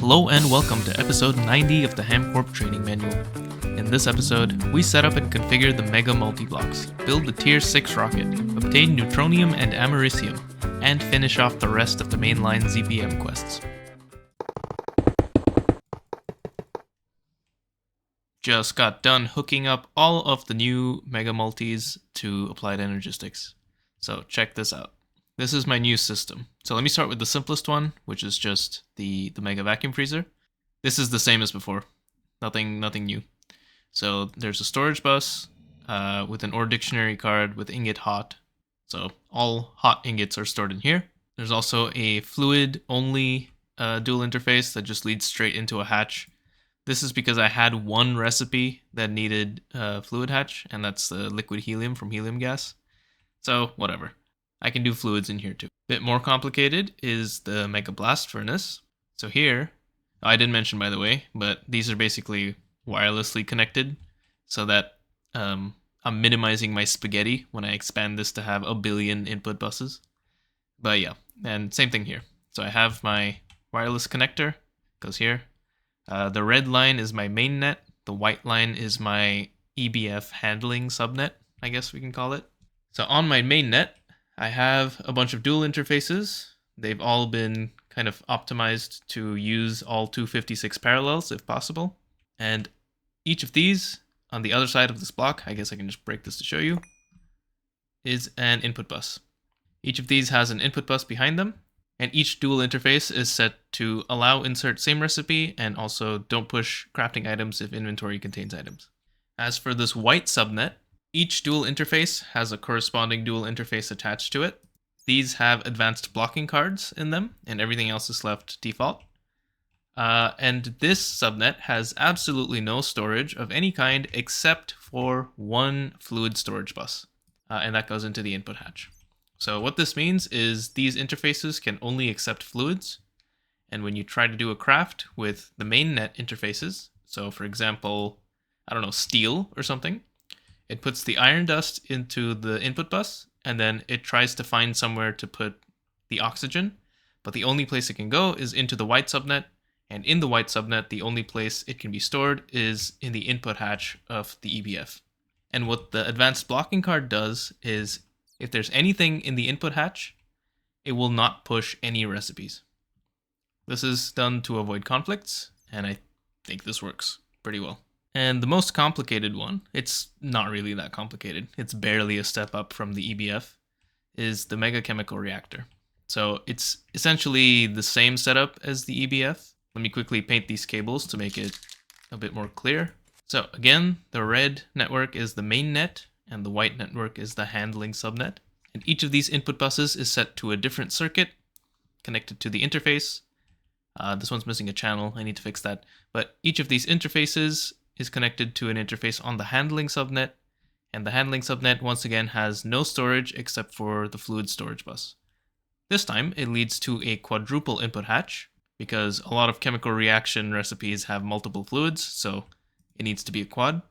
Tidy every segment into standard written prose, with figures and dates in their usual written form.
Hello and welcome to episode 90 of the HamCorp training manual. In this episode, we set up and configure the Mega Multi-Blocks, build the Tier 6 rocket, obtain neutronium and americium, and finish off the rest of the mainline ZPM quests. Just got done hooking up all of the new Mega Multis to Applied Energistics. So check this out. This is my new system. So let me start with the simplest one, which is just the Mega Vacuum Freezer. This is the same as before. Nothing new. So there's a storage bus with an ore dictionary card with ingot hot. So all hot ingots are stored in here. There's also a fluid only dual interface that just leads straight into a hatch. This is because I had one recipe that needed fluid hatch, and that's the liquid helium from helium gas. So whatever. I can do fluids in here too. Bit more complicated is the Mega Blast Furnace. So here, I didn't mention by the way, but these are basically wirelessly connected so that I'm minimizing my spaghetti when I expand this to have a billion input buses. But yeah, and same thing here. So I have my wireless connector, goes here. The red line is my main net. The white line is my EBF handling subnet, I guess we can call it. So on my main net, I have a bunch of dual interfaces. They've all been kind of optimized to use all 256 parallels if possible. And each of these, on the other side of this block, I guess I can just break this to show you, is an input bus. Each of these has an input bus behind them, and each dual interface is set to allow insert same recipe and also don't push crafting items if inventory contains items. As for this white subnet, each dual interface has a corresponding dual interface attached to it. These have advanced blocking cards in them, and everything else is left default. And this subnet has absolutely no storage of any kind except for one fluid storage bus, and that goes into the input hatch. So what this means is these interfaces can only accept fluids, and when you try to do a craft with the main net interfaces, so for example, I don't know, steel or something, it puts the iron dust into the input bus, and then it tries to find somewhere to put the oxygen, but the only place it can go is into the white subnet, and in the white subnet, the only place it can be stored is in the input hatch of the EBF. And what the advanced blocking card does is, if there's anything in the input hatch, it will not push any recipes. This is done to avoid conflicts, and I think this works pretty well. And the most complicated one, it's not really that complicated, it's barely a step up from the EBF, is the Mega Chemical Reactor. So it's essentially the same setup as the EBF. Let me quickly paint these cables to make it a bit more clear. So again, the red network is the main net, and the white network is the handling subnet. And each of these input buses is set to a different circuit connected to the interface. This one's missing a channel, I need to fix that. But each of these interfaces is connected to an interface on the handling subnet, and the handling subnet once again has no storage except for the fluid storage bus. This time it leads to a quadruple input hatch because a lot of chemical reaction recipes have multiple fluids, so it needs to be a quad.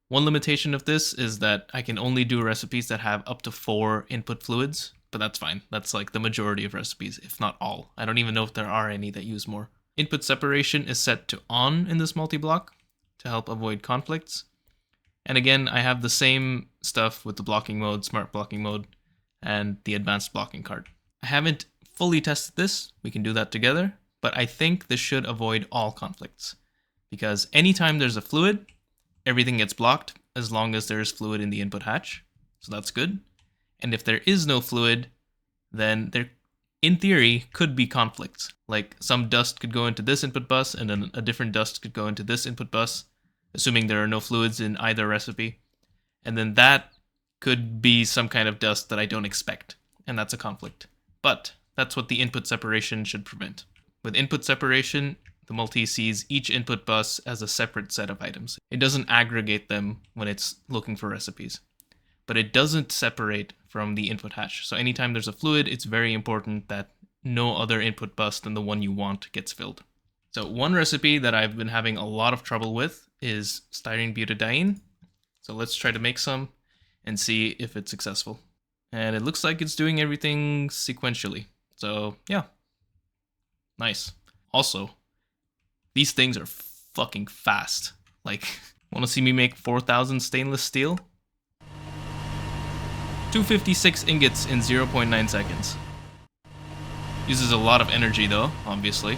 One limitation of this is that I can only do recipes that have up to 4 input fluids, but that's fine. That's like the majority of recipes, if not all. I don't even know if there are any that use more. Input separation is set to on in this multi-block to help avoid conflicts. And again, I have the same stuff with the blocking mode, smart blocking mode, and the advanced blocking card. I haven't fully tested this, we can do that together, but I think this should avoid all conflicts. Because anytime there's a fluid, everything gets blocked as long as there's fluid in the input hatch. So that's good. And if there is no fluid, then there, in theory, could be conflicts. Like some dust could go into this input bus and then a different dust could go into this input bus, assuming there are no fluids in either recipe. And then that could be some kind of dust that I don't expect, and that's a conflict. But that's what the input separation should prevent. With input separation, the multi sees each input bus as a separate set of items. It doesn't aggregate them when it's looking for recipes, but it doesn't separate from the input hatch. So anytime there's a fluid, it's very important that no other input bus than the one you want gets filled. So one recipe that I've been having a lot of trouble with is styrene butadiene. So let's try to make some and see if it's successful. And it looks like it's doing everything sequentially. So yeah, nice. Also, These things are fucking fast. Like, want to see me make 4,000 stainless steel? 256 ingots in 0.9 seconds. Uses a lot of energy though, obviously.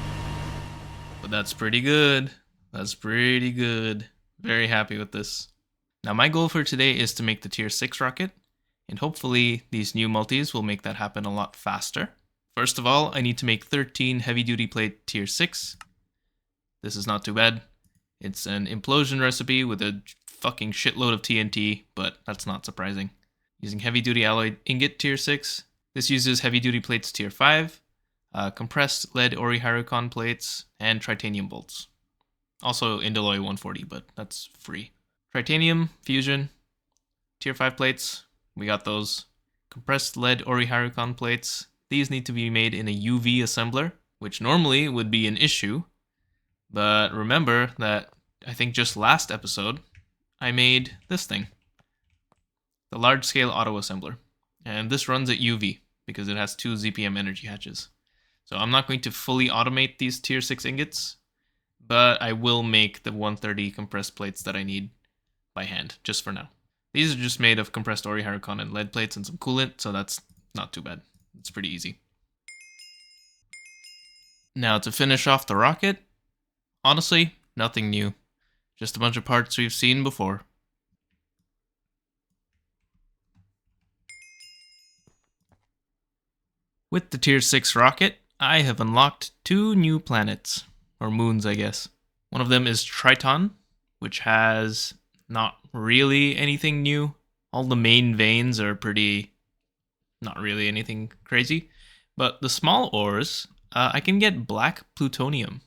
But that's pretty good. That's pretty good. Very happy with this. Now my goal for today is to make the tier 6 rocket, and hopefully these new multis will make that happen a lot faster. First of all, I need to make 13 heavy duty plate tier 6. This is not too bad. It's an implosion recipe with a fucking shitload of TNT, but that's not surprising. Using heavy duty alloy ingot tier 6. This uses heavy duty plates tier 5, compressed lead Oriharicon plates, and titanium bolts. Also Indaloy 140, but that's free. Titanium, fusion, tier 5 plates, we got those. Compressed lead Oriharicon plates, these need to be made in a UV assembler, which normally would be an issue. But remember that, I think just last episode, I made this thing. The large scale auto assembler. And this runs at UV, because it has 2 ZPM energy hatches. So I'm not going to fully automate these tier 6 ingots, but I will make the 130 compressed plates that I need by hand, just for now. These are just made of compressed Oriharicon and lead plates and some coolant, so that's not too bad. It's pretty easy. Now to finish off the rocket, honestly, nothing new. Just a bunch of parts we've seen before. With the tier 6 rocket, I have unlocked 2 new planets, or moons I guess. One of them is Triton, which has not really anything new. All the main veins are not really anything crazy. But the small ores, I can get black plutonium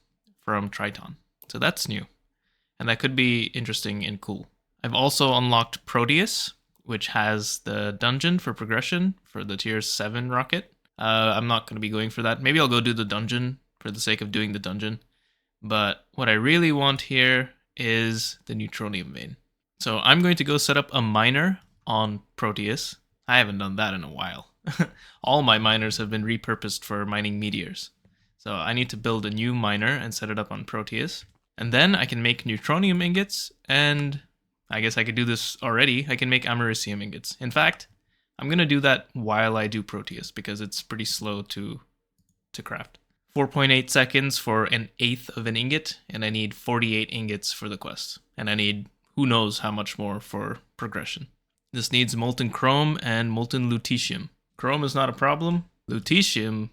from Triton. So that's new. And that could be interesting and cool. I've also unlocked Proteus, which has the dungeon for progression for the tier 7 rocket. I'm not going to be going for that. Maybe I'll go do the dungeon for the sake of doing the dungeon. But what I really want here is the neutronium vein. So I'm going to go set up a miner on Proteus. I haven't done that in a while. All my miners have been repurposed for mining meteors. So I need to build a new miner and set it up on Proteus. And then I can make neutronium ingots, and I guess I could do this already. I can make americium ingots. In fact, I'm going to do that while I do Proteus, because it's pretty slow to craft. 4.8 seconds for an eighth of an ingot, and I need 48 ingots for the quest. And I need who knows how much more for progression. This needs molten chrome and molten lutetium. Chrome is not a problem. Lutetium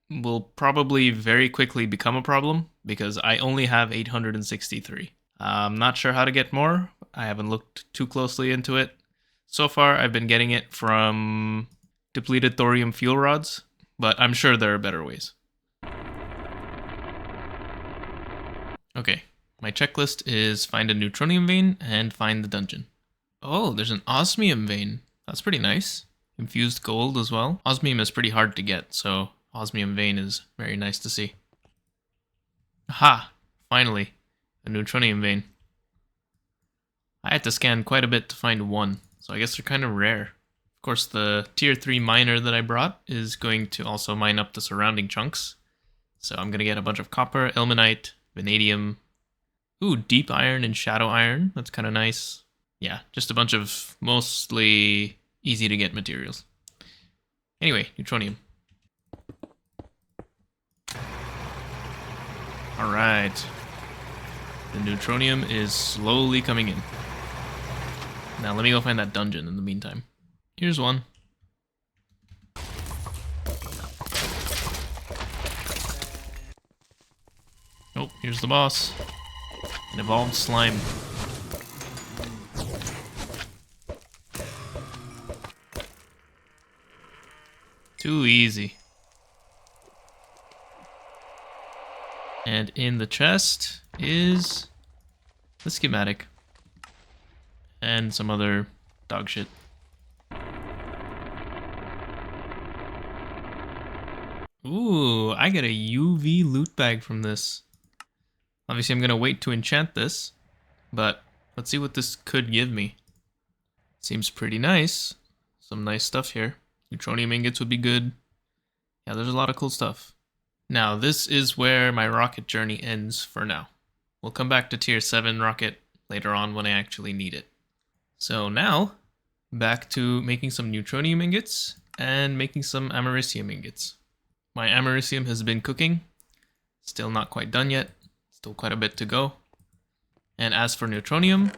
will probably very quickly become a problem, because I only have 863. I'm not sure how to get more. I haven't looked too closely into it. So far, I've been getting it from depleted thorium fuel rods, but I'm sure there are better ways. Okay, my checklist is find a neutronium vein and find the dungeon. Oh, there's an osmium vein. That's pretty nice. Infused gold as well. Osmium is pretty hard to get, so osmium vein is very nice to see. Aha! Finally, a neutronium vein. I had to scan quite a bit to find one, so I guess they're kind of rare. Of course, the tier 3 miner that I brought is going to also mine up the surrounding chunks. So I'm going to get a bunch of copper, ilmenite, vanadium. Ooh, deep iron and shadow iron. That's kind of nice. Yeah, just a bunch of mostly easy to get materials. Anyway, neutronium. Alright. The neutronium is slowly coming in. Now let me go find that dungeon in the meantime. Here's one. Oh, here's the boss. An evolved slime. Too easy. And in the chest is the schematic. And some other dog shit. Ooh, I get a UV loot bag from this. Obviously, I'm going to wait to enchant this, but let's see what this could give me. Seems pretty nice. Some nice stuff here. Neutronium ingots would be good. Yeah, there's a lot of cool stuff. Now, this is where my rocket journey ends for now. We'll come back to tier 7 rocket later on when I actually need it. So now, back to making some neutronium ingots and making some americium ingots. My americium has been cooking, still not quite done yet, still quite a bit to go. And as for neutronium,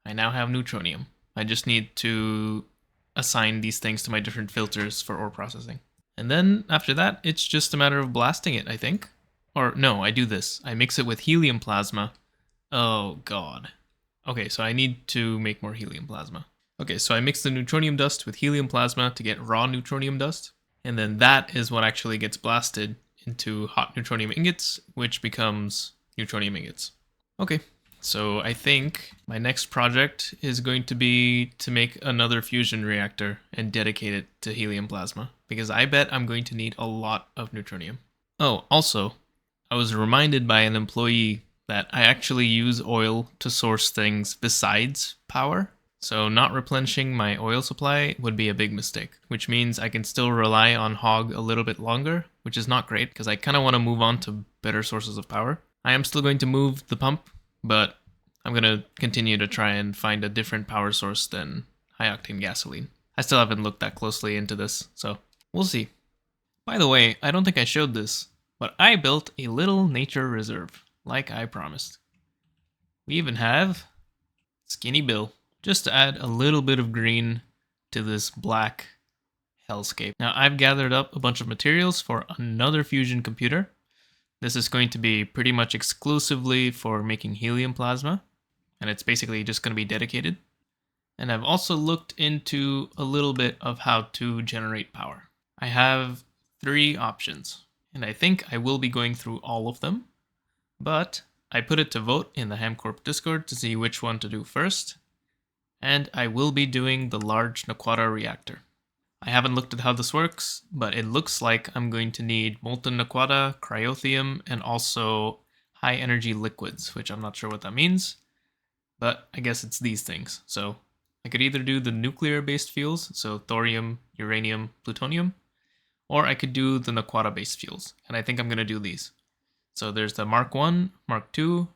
I now have neutronium. I just need to assign these things to my different filters for ore processing. And then after that, it's just a matter of blasting it, I think. Or no, I do this. I mix it with helium plasma. Oh god. Okay, so I need to make more helium plasma. Okay, so I mix the neutronium dust with helium plasma to get raw neutronium dust. And then that is what actually gets blasted into hot neutronium ingots, which becomes neutronium ingots. Okay, so I think my next project is going to be to make another fusion reactor and dedicate it to helium plasma, because I bet I'm going to need a lot of neutronium. Oh, also, I was reminded by an employee that I actually use oil to source things besides power. So not replenishing my oil supply would be a big mistake, which means I can still rely on hog a little bit longer, which is not great because I kind of want to move on to better sources of power. I am still going to move the pump, but I'm going to continue to try and find a different power source than high-octane gasoline. I still haven't looked that closely into this, so we'll see. By the way, I don't think I showed this, but I built a little nature reserve, like I promised. We even have Skinny Bill, just to add a little bit of green to this black hellscape. Now I've gathered up a bunch of materials for another fusion computer. This is going to be pretty much exclusively for making helium plasma, and it's basically just going to be dedicated. And I've also looked into a little bit of how to generate power. I have 3 options, and I think I will be going through all of them, but I put it to vote in the HamCorp Discord to see which one to do first, and I will be doing the large Naquata reactor. I haven't looked at how this works, but it looks like I'm going to need molten Naquata, cryothium, and also high energy liquids, which I'm not sure what that means, but I guess it's these things. So I could either do the nuclear based fuels, so thorium, uranium, plutonium, or I could do the Naquata based fuels, and I think I'm going to do these. So there's the Mark 1, Mark 2,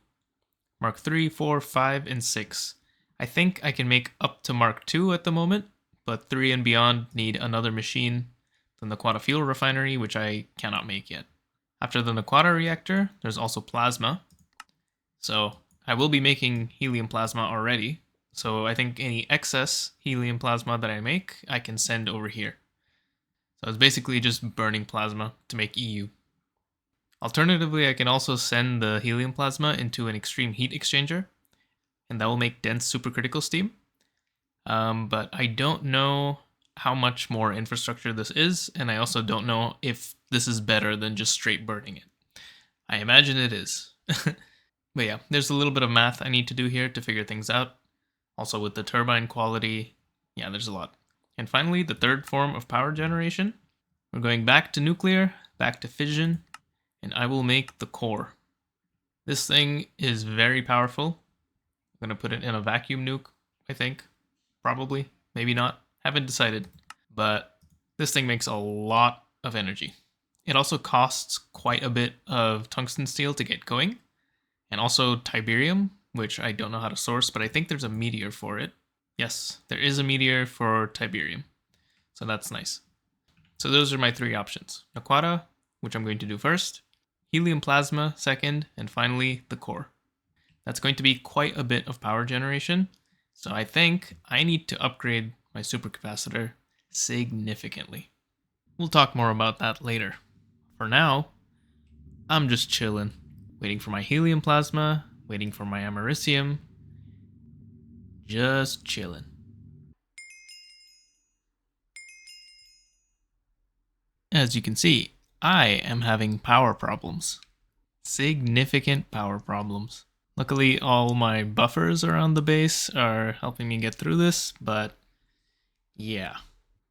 Mark 3, 4, 5, and 6. I think I can make up to Mark 2 at the moment, but 3 and beyond need another machine, the Naquata fuel refinery, which I cannot make yet. After the Naquata reactor, there's also plasma. So I will be making helium plasma already, so I think any excess helium plasma that I make, I can send over here. So it's basically just burning plasma to make EU. Alternatively, I can also send the helium plasma into an extreme heat exchanger, and that will make dense supercritical steam. But I don't know how much more infrastructure this is, and I also don't know if this is better than just straight burning it. I imagine it is. But yeah, there's a little bit of math I need to do here to figure things out. Also with the turbine quality, yeah, there's a lot. And finally, the third form of power generation. We're going back to nuclear, back to fission, and I will make the core. This thing is very powerful. I'm going to put it in a vacuum nuke, I think. Probably, maybe not. Haven't decided. But this thing makes a lot of energy. It also costs quite a bit of tungsten steel to get going. And also tiberium, which I don't know how to source, but I think there's a meteor for it. Yes, there is a meteor for tiberium. So that's nice. So those are my 3 options. Naquata, which I'm going to do first. Helium plasma second. And finally, the core. That's going to be quite a bit of power generation. So I think I need to upgrade my supercapacitor significantly. We'll talk more about that later. For now, I'm just chilling. Waiting for my helium plasma, waiting for my americium. Just chilling. As you can see, I am having power problems. Significant power problems. Luckily, all my buffers around the base are helping me get through this, but yeah.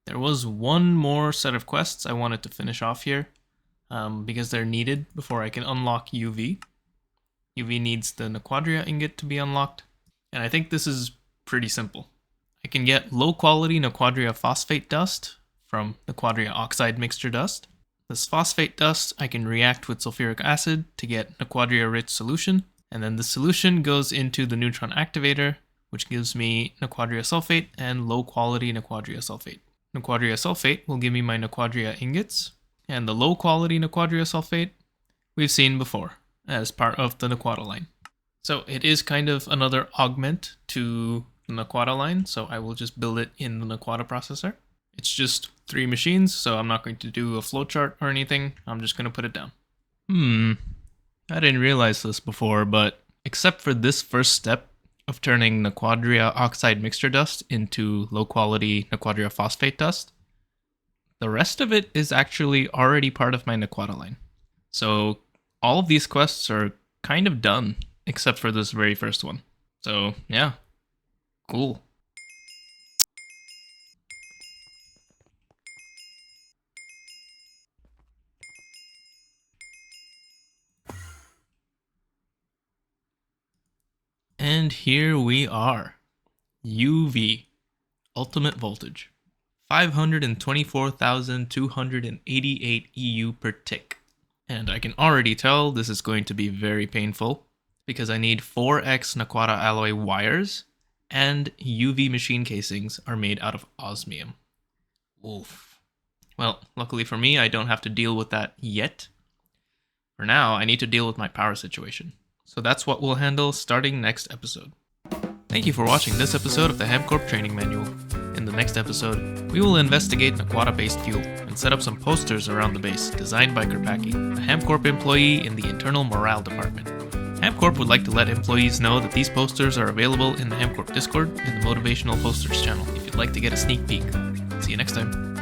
There was one more set of quests I wanted to finish off here, because they're needed before I can unlock UV. UV needs the Naquadria ingot to be unlocked, and I think this is pretty simple. I can get low quality Naquadria phosphate dust from Naquadria oxide mixture dust. This phosphate dust I can react with sulfuric acid to get Naquadria rich solution, And then the solution goes into the neutron activator, which gives me naquadria sulfate and low quality naquadria sulfate. Naquadria sulfate will give me my naquadria ingots, and the low quality naquadria sulfate we've seen before as part of the naquadra line. So it is kind of another augment to the naquadra line, so I will just build it in the naquadra processor. It's just 3 machines, so I'm not going to do a flowchart or anything. I'm just going to put it down. I didn't realize this before, but except for this first step of turning naquadria oxide mixture dust into low-quality naquadria phosphate dust, the rest of it is actually already part of my naquadra line. So all of these quests are kind of done, except for this very first one. So yeah, cool. And here we are. UV, ultimate voltage. 524,288 EU per tick. And I can already tell this is going to be very painful because I need 4x naquadra alloy wires and UV machine casings are made out of osmium. Oof. Well, luckily for me, I don't have to deal with that yet. For now, I need to deal with my power situation. So that's what we'll handle starting next episode. Thank you for watching this episode of the HamCorp Training Manual. In the next episode, we will investigate naquadra-based fuel and set up some posters around the base designed by Kripacki, a HamCorp employee in the internal morale department. HamCorp would like to let employees know that these posters are available in the HamCorp Discord and the Motivational Posters channel if you'd like to get a sneak peek. See you next time.